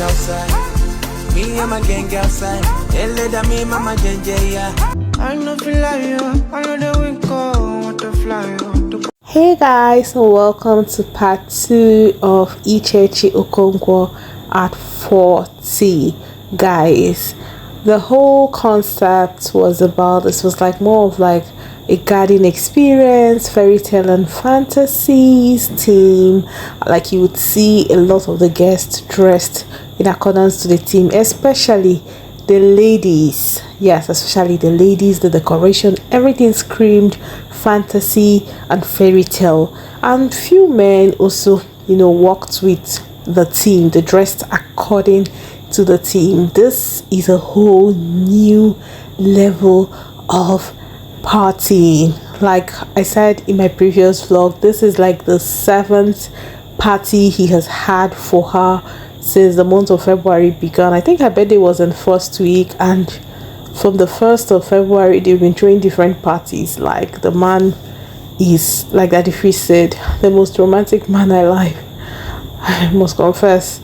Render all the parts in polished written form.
outside. Me and my gang outside. Me, mama, I know feel like you. I know the wind call. Want to fly. Hey guys, welcome to part 2 of Ichechi Okonkwo at 40. Guys, the whole concept was about, this was like more of like a garden experience, fairy tale and fantasies theme. Like you would see a lot of the guests dressed in accordance to the theme, especially the ladies. Yes, especially the ladies. The decoration, everything screamed fantasy and fairy tale, and few men also, worked with the theme. They dressed according to the theme. This is a whole new level of partying. Like I said in my previous vlog, this is like the 7th party he has had for her since the month of February began. I think her birthday was in first week, and from the 1st of February they've been throwing different parties. Like the man is, like Daddy Fish said, the most romantic man alive. I must confess,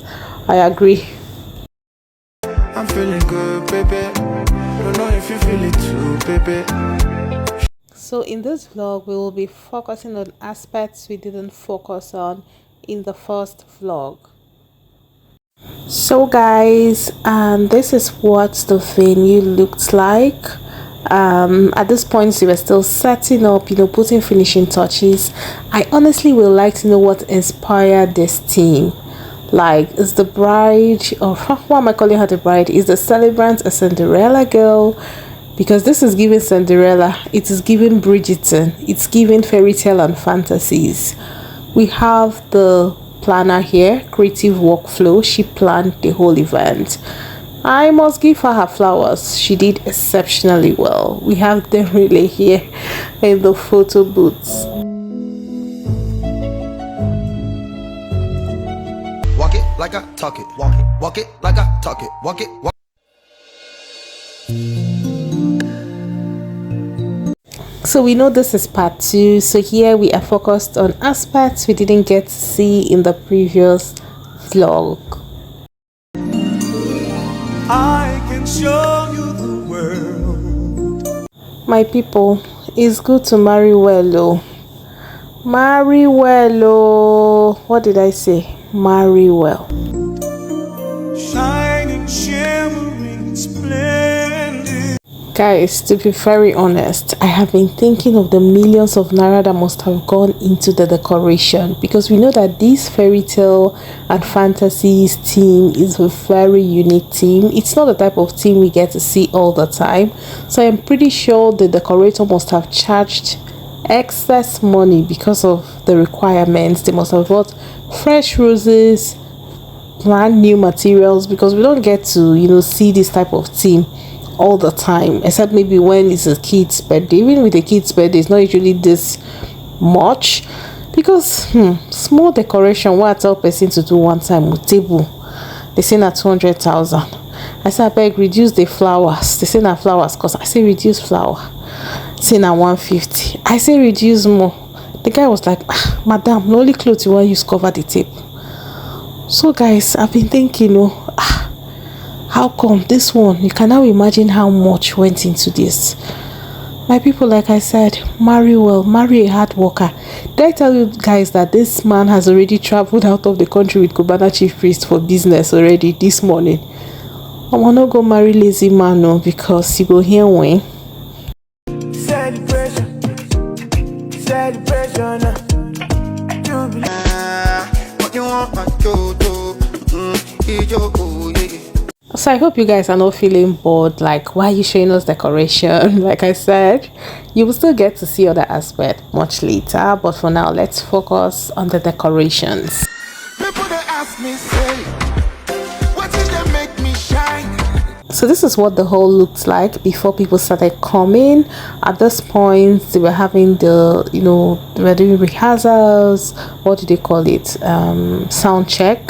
I agree. I'm feeling good, baby. Don't know if you feel it too, baby. So in this vlog we will be focusing on aspects we didn't focus on in the first vlog. So guys, this is what the venue looked like. At this point they were still setting up, putting finishing touches. I honestly would like to know what inspired this theme. Like, is the bride, or why am I calling her the bride? Is the celebrant a Cinderella girl? Because this is giving Cinderella, it is giving Bridgerton, it's giving fairy tale and fantasies. We have the planner here, creative workflow. She planned the whole event. I must give her flowers. She did exceptionally well. We have the relay here in the photo booths. Walk it like I talk it. Walk it like I talk it. Walk it. So we know this is part 2. So here we are focused on aspects we didn't get to see in the previous vlog. I can show you the world. My people, it's good to marry well, oh. Marry well, oh. What did I say? Marry well. Shining, shimmering, splendid. Guys, to be very honest, I have been thinking of the millions of naira that must have gone into the decoration, because we know that this fairy tale and fantasies theme is a very unique theme. It's not the type of theme we get to see all the time, so I'm pretty sure the decorator must have charged excess money because of the requirements. They must have bought fresh roses, brand new materials, because we don't get to see this type of theme all the time, except maybe when it's a kid's birthday. Even with a kid's birthday, it's not usually this much, because small decoration, what I tell person to do one time with table, they say na 200,000. I say I beg reduce the flowers. They say na flowers cost. I say reduce flower, say na 150. I say reduce more. The guy was like, madam, the only clothes you want use cover the table. So guys, I've been thinking, how come this one? You can now imagine how much went into this. My people, like I said, marry well, marry a hard worker. Did I tell you guys that this man has already traveled out of the country with Cubana chief priest for business already this morning? I want to go marry lazy man, no, because you go here when. Celebration. What you want to do? So I hope you guys are not feeling bored. Like, why are you showing us decoration? Like I said, you will still get to see other aspects much later, but for now let's focus on the decorations. People they ask me, say, what did they make me shine? So this is what the hall looked like before people started coming. At this point they were having the they were doing rehearsals, what do they call it, sound check.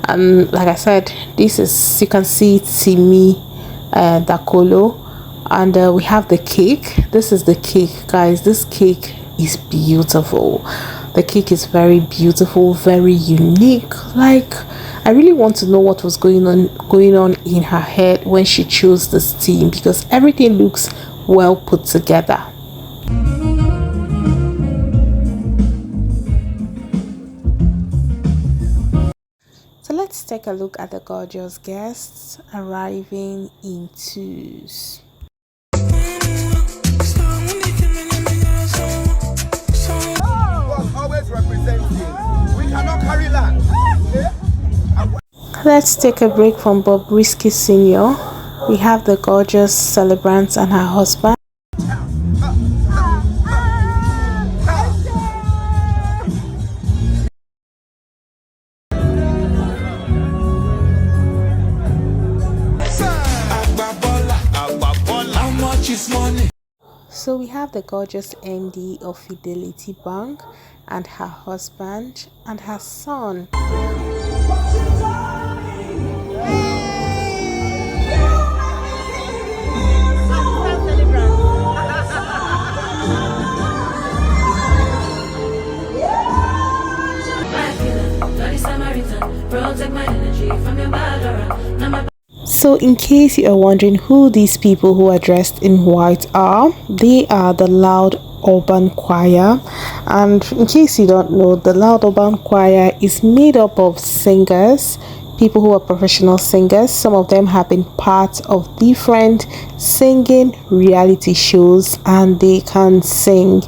And like I said, this is, you can see Timi Dakolo, and we have the cake. This is the cake, guys. This cake is beautiful. The cake is very beautiful, very unique. Like, I really want to know what was going on in her head when she chose this theme, because everything looks well put together. So let's take a look at the gorgeous guests arriving in twos. Let's take a break from Bobrisky Sr. We have the gorgeous Celebrant and her husband. So we have the gorgeous MD of Fidelity Bank and her husband and her son. So in case you are wondering who these people who are dressed in white are, they are the Loud Urban Choir. And in case you don't know, the Loud Urban Choir is made up of singers, people who are professional singers. Some of them have been part of different singing reality shows and they can sing.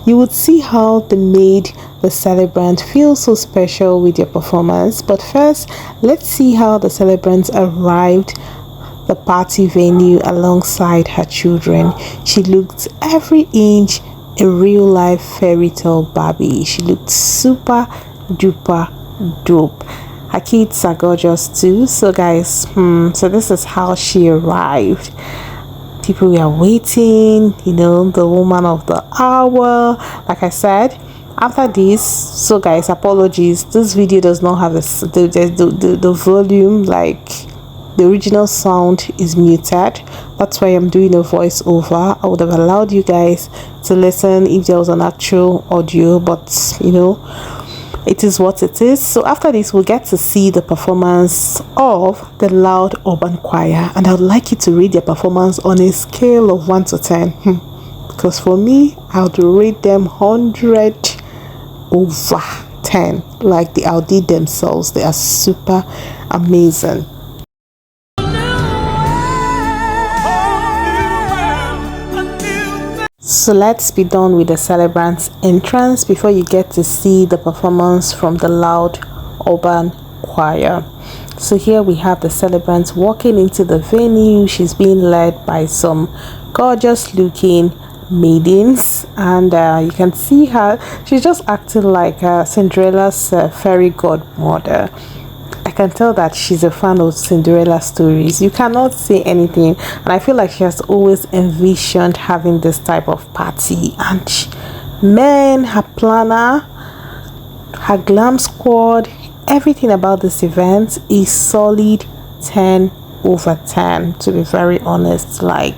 You would see how they made the Celebrant feel so special with their performance. But first, let's see how the Celebrant arrived the party venue alongside her children. She looked every inch a real life fairy tale Barbie. She looked super duper dope. Her kids are gorgeous too. So guys, so this is how she arrived. People were waiting, you know, the woman of the hour. Like I said, after this, so guys, apologies, this video does not have the volume, like the original sound is muted. That's why I'm doing a voiceover. I would have allowed you guys to listen if there was an actual audio, but you know, it is what it is. So after this, we'll get to see the performance of the Loud Urban Choir, and I would like you to rate their performance on a scale of 1 to 10. Because for me, I would rate them 100 over 10. Like they outdid themselves. They are super amazing. So let's be done with the Celebrant's entrance before you get to see the performance from the Loud Urban Choir. So here we have the Celebrant walking into the venue. She's being led by some gorgeous looking maidens, and you can see her, she's just acting like Cinderella's fairy godmother. I can tell that she's a fan of Cinderella stories. You cannot say anything, and I feel like she has always envisioned having this type of party. And man, her planner, her glam squad, everything about this event is solid 10 over 10, to be very honest. Like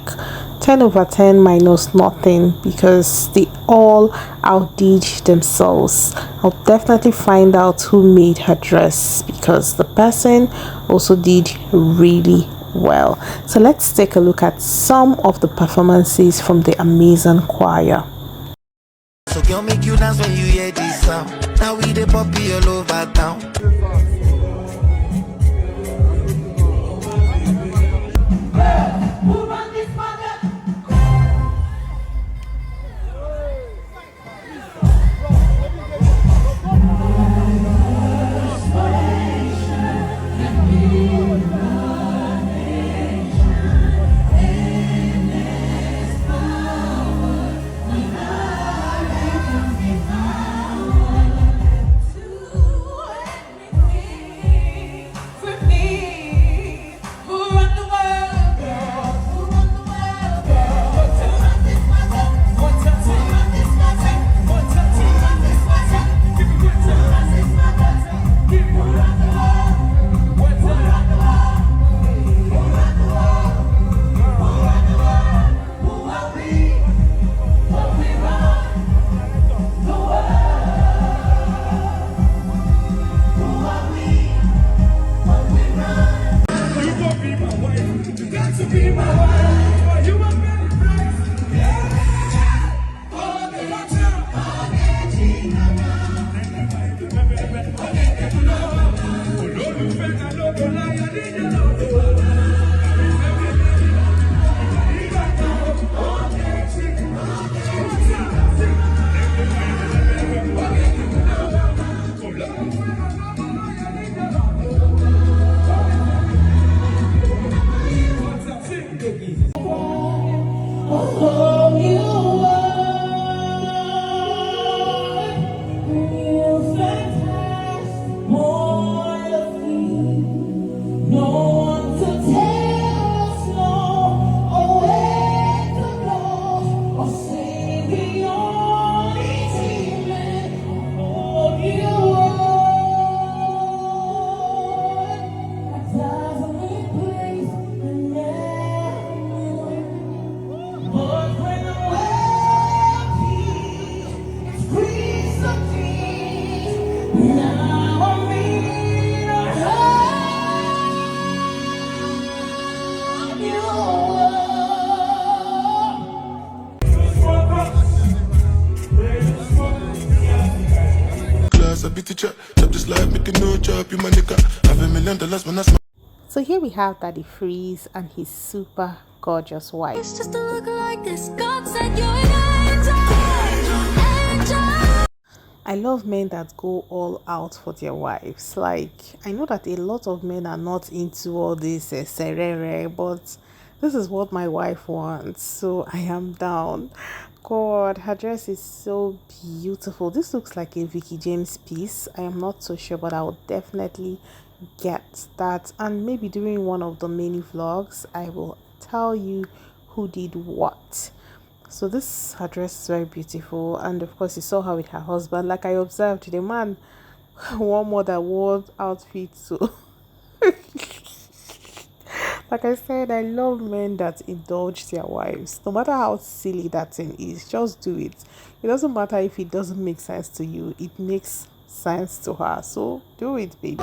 10 over 10 minus nothing, because they all outdid themselves. I'll definitely find out who made her dress, because the person also did really well. So let's take a look at some of the performances from the amazing choir. So girl, make you dance when you hear this sound. Now we the puppy all over town. So here we have Daddy Freeze and his super gorgeous wife. It's just a look like this. God said you're an angel. I love men that go all out for their wives. Like, I know that a lot of men are not into all this serere, but this is what my wife wants, so I am down. God, her dress is so beautiful. This looks like a Vicky James piece. I am not so sure, but I will definitely get that, and maybe during one of the mini vlogs I will tell you who did what. So this her dress is very beautiful, and of course you saw her with her husband. Like I observed, the man wore more than one outfit. So like I said, I love men that indulge their wives. No matter how silly that thing is, just do it. It doesn't matter if it doesn't make sense to you, it makes sense to her. So do it, baby.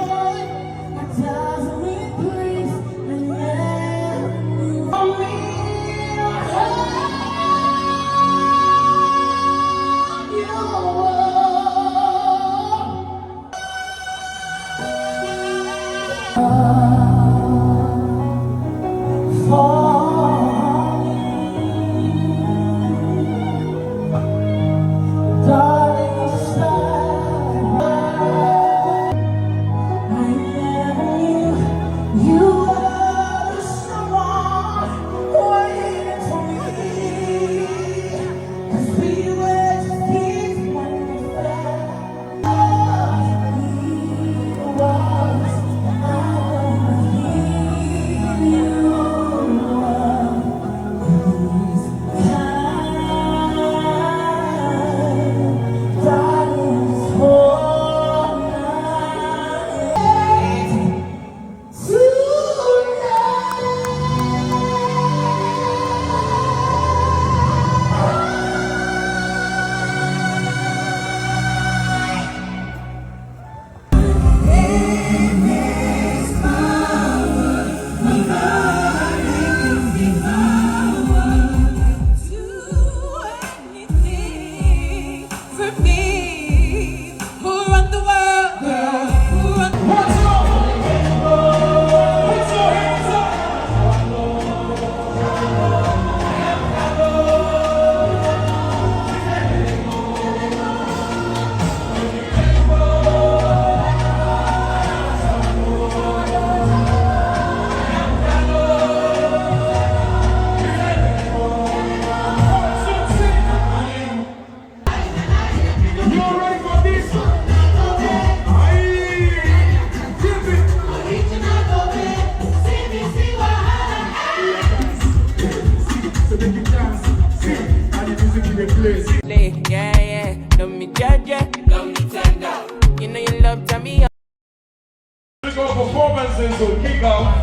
Performances will kick off.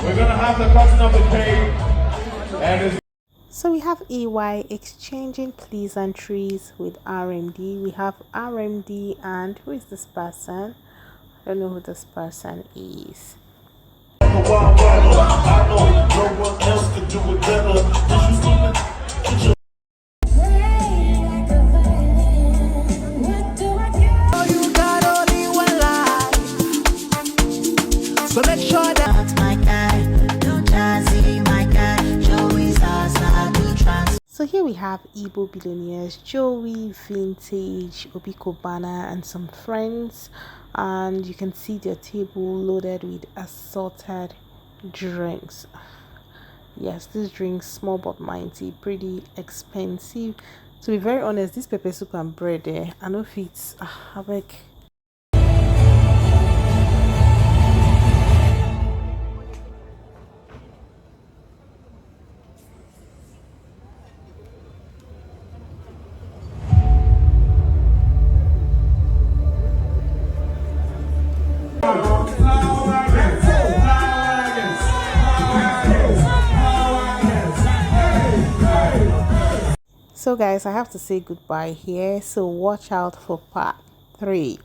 We're gonna have the cutting of the cake, and so we have AY exchanging pleasantries with RMD. We have RMD and who is this person? I don't know who this person is. So make sure that My guy, don't jazzy, my guy. Joey's stars are good trans. So here we have Igbo billionaires, Joey, Vintage, Obi Kobana, and some friends, and you can see their table loaded with assorted drinks. Yes, these drinks, small but mighty, pretty expensive. To be very honest, this pepper soup and bread there, I know if it's avec. So guys, I have to say goodbye here, so watch out for part 3.